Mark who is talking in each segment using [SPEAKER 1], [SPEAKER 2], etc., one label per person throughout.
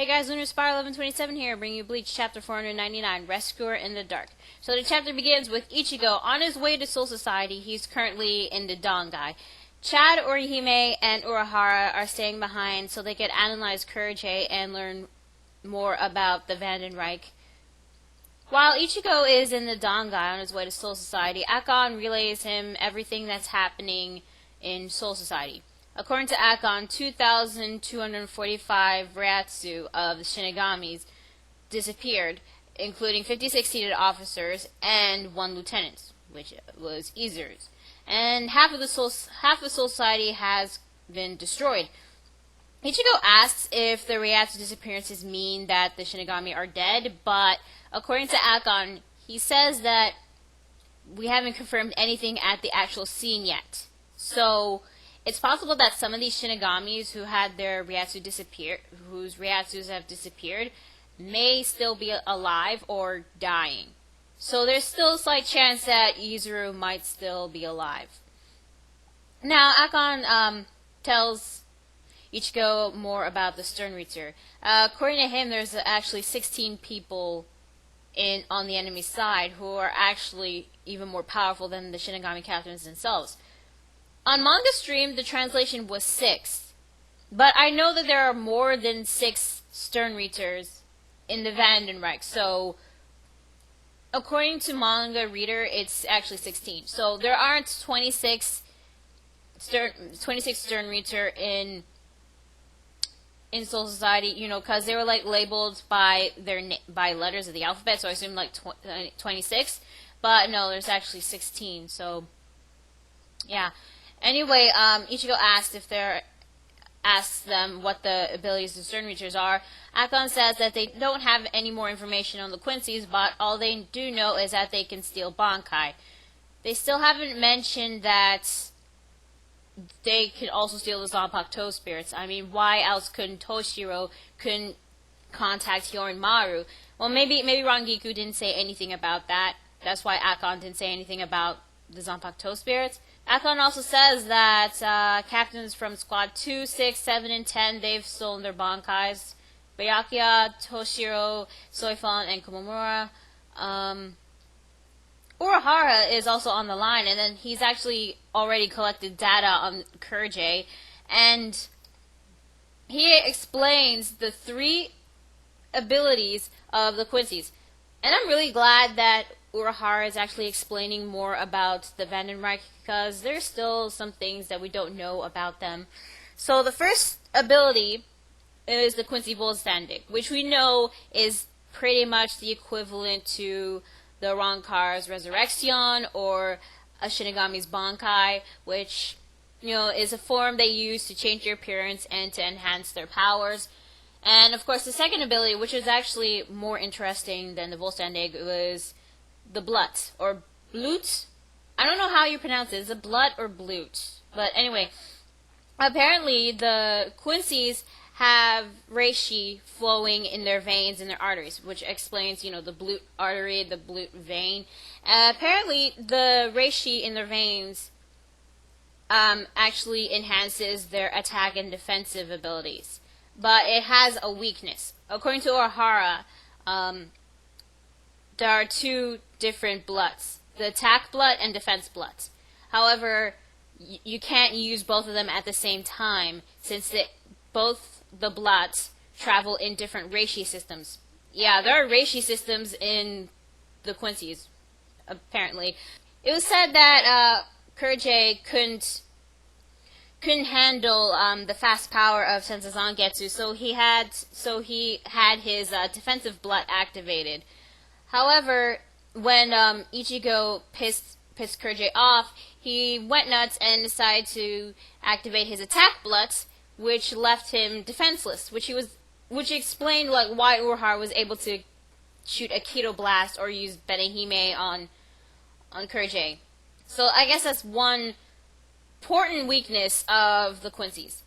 [SPEAKER 1] Hey guys, Lunar Spire 1127 here, bringing you Bleach Chapter 499, Rescuer in the Dark. So the chapter begins with Ichigo on his way to Soul Society. He's currently in the Dongai. Chad, Orihime, and Urahara are staying behind so they can analyze Kurage and learn more about the Vandenreich. While Ichigo is in the Dongai on his way to Soul Society, Akon relays him everything that's happening in Soul Society. According to Akon, 2,245 Ryatsu of the Shinigamis disappeared, including 56 seated officers and 1 lieutenant, which was Izuru's. And half of Soul Society has been destroyed. Ichigo asks if the Ryatsu disappearances mean that the Shinigami are dead, but according to Akon, he says that we haven't confirmed anything at the actual scene yet. So it's possible that some of these Shinigamis who had their Ryatsu disappear, whose Ryatsus have disappeared, may still be alive or dying. So there's still a slight chance that Izuru might still be alive. Now, Akon tells Ichigo more about the Sternritter. According to him, there's actually 16 people on the enemy side who are actually even more powerful than the Shinigami captains themselves. On Manga Stream, the translation was 6, but I know that there are more than 6 Sternritters in the Vandenreich, so according to Manga Reader, it's actually 16. So there aren't 26 Sternritter in Soul Society, you know, because they were like labeled by by letters of the alphabet, so I assume like 26. But no, there's actually 16. So yeah. Anyway, Ichigo asks them what the abilities of Sternritters are. Akon says that they don't have any more information on the Quincy's, but all they do know is that they can steal Bankai. They still haven't mentioned that they could also steal the Zanpakuto spirits. I mean, why else couldn't Toshiro contact Hyorinmaru? Well, maybe Rangiku didn't say anything about that. That's why Akon didn't say anything about the Zanpakuto spirits. Akon also says that captains from Squad 2, 6, 7, and 10, they've stolen their Bankais. Byakuya, Toshiro, Soifon, and Komomura. Urahara is also on the line, and then he's actually already collected data on Kurage, and he explains the 3 abilities of the Quincy's. And I'm really glad that Urahara is actually explaining more about the Vandenreich, because there's still some things that we don't know about them. So the first ability is the Quincy Volstandig, which we know is pretty much the equivalent to the Ronkar's Resurrection or a Shinigami's Bankai, which, you know, is a form they use to change their appearance and to enhance their powers. And of course, the second ability, which is actually more interesting than the Volstandig, was the Blut, or Blut? I don't know how you pronounce it. Is it Blut or Blut? But anyway, apparently the Quincy's have reishi flowing in their veins and their arteries, which explains, you know, the Blut artery, the Blut vein. Apparently, the reishi in their veins actually enhances their attack and defensive abilities. But it has a weakness. According to Urahara, there are 2 different Bluts, the attack Blut and defense Blut. However, you can't use both of them at the same time, since both the Bluts travel in different reishi systems. Yeah, there are reishi systems in the Quincy's, apparently. It was said that Kurage couldn't handle the fast power of Senza Zangetsu, so he had his defensive Blut activated. However, when Ichigo pissed Kurage off, he went nuts and decided to activate his attack Bluts, which left him defenseless, which explained like why Urahara was able to shoot a Keto Blast or use Benehime on Kurage. So I guess that's one important weakness of the Quincy's,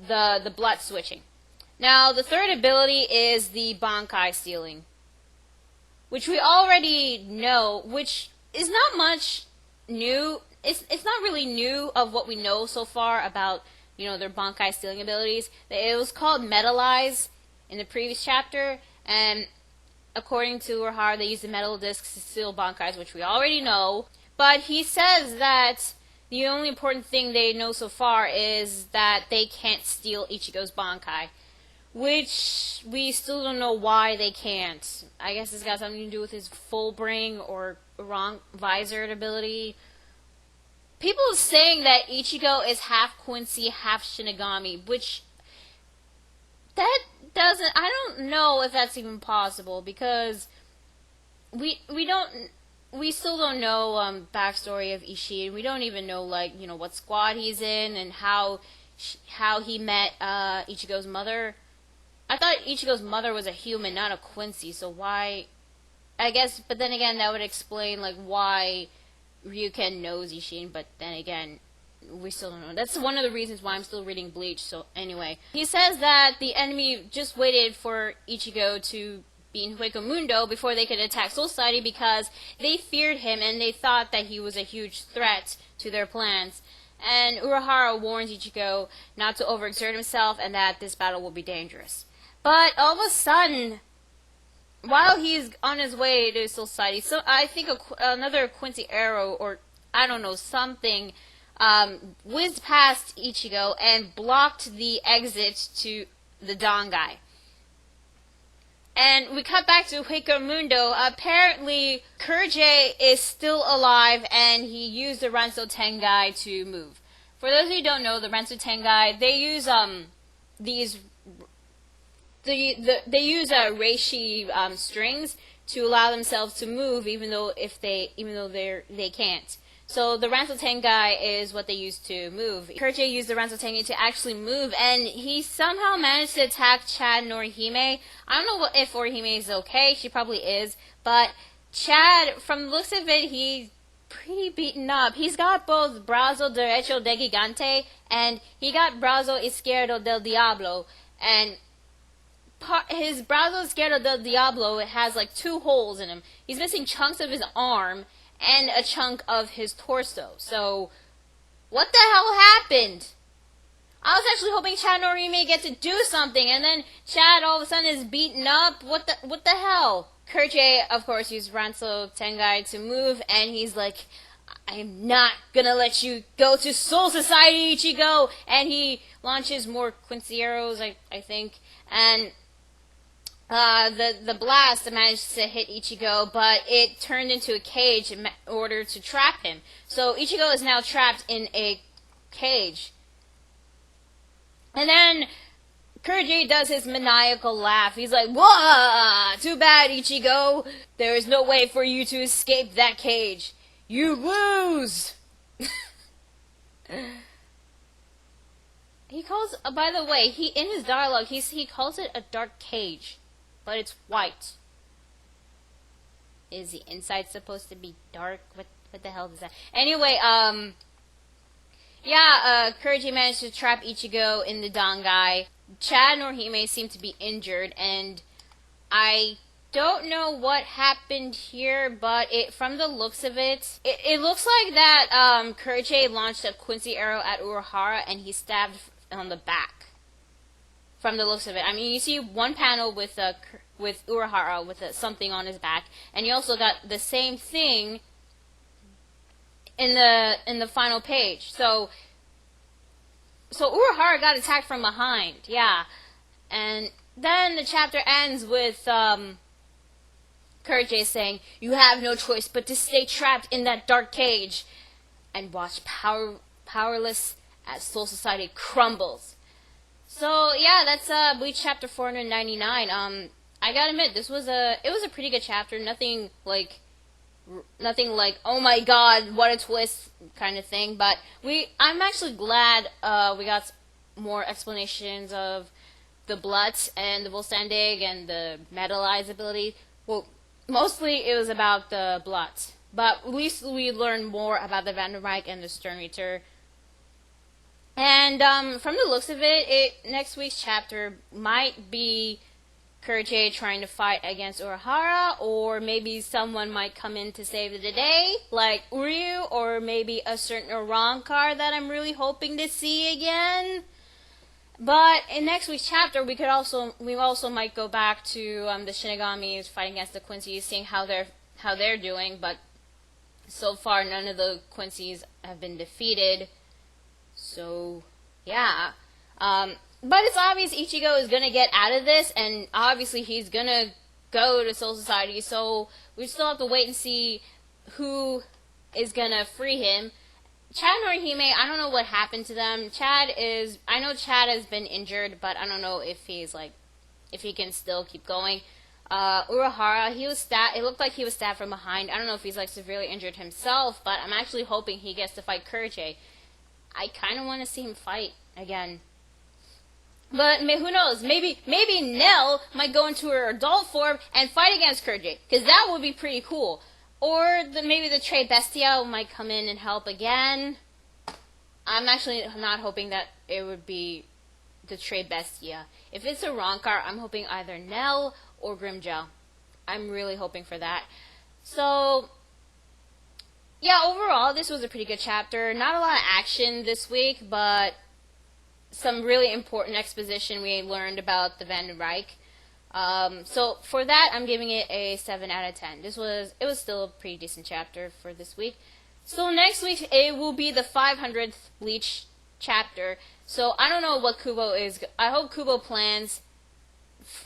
[SPEAKER 1] the Blut switching. Now the third ability is the Bankai stealing, which we already know, which is not much new. It's not really new of what we know so far about, you know, their Bankai stealing abilities. It was called Metalize in the previous chapter, and according to Urahara, they use the metal discs to steal bankais, which we already know. But he says that the only important thing they know so far is that they can't steal Ichigo's bankai, which we still don't know why they can't. I guess it's got something to do with his full bring or wrong visored ability. People are saying that Ichigo is half Quincy, half Shinigami, which that doesn't. I don't know if that's even possible because we still don't know backstory of Ishin. We don't even know what squad he's in and how he met Ichigo's mother. I thought Ichigo's mother was a human, not a Quincy. So why? I guess, but then again, that would explain why Ryuken knows Ishin. But then again, we still don't know. That's one of the reasons why I'm still reading Bleach. So anyway, he says that the enemy just waited for Ichigo to be in Hueco Mundo before they could attack Soul Society because they feared him and they thought that he was a huge threat to their plans. And Urahara warns Ichigo not to overexert himself and that this battle will be dangerous. But all of a sudden, while he's on his way to Soul Society, so I think another Quincy arrow, or I don't know, something, whizzed past Ichigo and blocked the exit to the Dangai. And we cut back to Hueco Mundo. Apparently, Kurjay is still alive, and he used the Ranso Tengai to move. For those who don't know, the Ranso Tengai, they use they use reishi strings to allow themselves to move, even though they can't. So the Ranso Tengai is what they use to move. Kurjay used the Ranso Tengai to actually move, and he somehow managed to attack Chad Norihime. I don't know if Orihime is okay. She probably is, but Chad, from the looks of it, he's pretty beaten up. He's got both Brazo Derecho de Gigante, and he got Brazo Izquierdo del Diablo, and his Brazo Izquierdo del Diablo has 2 holes in him. He's missing chunks of his arm and a chunk of his torso. So, what the hell happened? I was actually hoping Chad Norihime get to do something, and then Chad all of a sudden is beaten up. What the hell? Kurjay, of course, used Ranso Tengai to move, and he's like, I am not gonna let you go to Soul Society, Ichigo! And he launches more Quincy arrows, I think, and the blast managed to hit Ichigo, but it turned into a cage in order to trap him. So Ichigo is now trapped in a cage. And then Kurjay does his maniacal laugh. He's like, "Wah! Too bad, Ichigo. There is no way for you to escape that cage. You lose!" He calls, by the way, in his dialogue, he calls it a dark cage. But it's white. Is the inside supposed to be dark? What the hell is that? Anyway, Kurjay managed to trap Ichigo in the Dangai. Chad Norihime seemed to be injured, and I don't know what happened here, but from the looks of it, it looks like that Kurjay launched a Quincy arrow at Urahara, and he stabbed on the back. From the looks of it, I mean, you see one panel with Urahara with something on his back, and you also got the same thing in the final page. So Urahara got attacked from behind, yeah, and then the chapter ends with Kurjay saying, "You have no choice but to stay trapped in that dark cage and watch powerless as Soul Society crumbles." So yeah, that's Bleach chapter 499. I gotta admit, it was a pretty good chapter. Nothing like oh my god, what a twist kind of thing. But I'm actually glad we got more explanations of the Blutz and the Volstandig and the Metalize ability. Well, mostly it was about the Blutz, but at least we learned more about the Vandenreich and the Sternritter. And from the looks of it, next week's chapter might be Kurjay trying to fight against Urahara, or maybe someone might come in to save the day, like Uryuu, or maybe a certain Rancor that I'm really hoping to see again. But in next week's chapter, we also might go back to the Shinigamis fighting against the Quincy's, seeing how they're doing. But so far, none of the Quincy's have been defeated. So yeah, but it's obvious Ichigo is gonna get out of this, and obviously he's gonna go to Soul Society. So we still have to wait and see who is gonna free him. Chad and Orihime, I don't know what happened to them. I know Chad has been injured, but I don't know if if he can still keep going. Urahara, it looked like he was stabbed from behind. I don't know if he's severely injured himself, but I'm actually hoping he gets to fight Kurage. I kind of want to see him fight again. But who knows? Maybe Nell might go into her adult form and fight against Kurage, because that would be pretty cool. Or maybe the Tre Bestia might come in and help again. I'm actually not hoping that it would be the Tre Bestia. If it's a Rancor, I'm hoping either Nell or Grimmjow. I'm really hoping for that. So, yeah, overall, this was a pretty good chapter. Not a lot of action this week, but some really important exposition we learned about the Vandenreich. So for that, I'm giving it a 7 out of 10. It was still a pretty decent chapter for this week. So next week, it will be the 500th Bleach chapter. So I don't know what Kubo is. I hope Kubo plans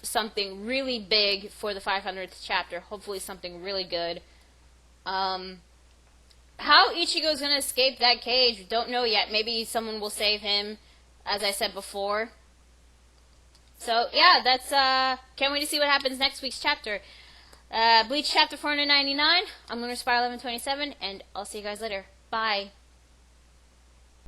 [SPEAKER 1] something really big for the 500th chapter. Hopefully something really good. How Ichigo's gonna escape that cage, don't know yet. Maybe someone will save him, as I said before. So, yeah, that's, can't wait to see what happens next week's chapter. Bleach chapter 499, I'm Lunar Spire 1127, and I'll see you guys later. Bye.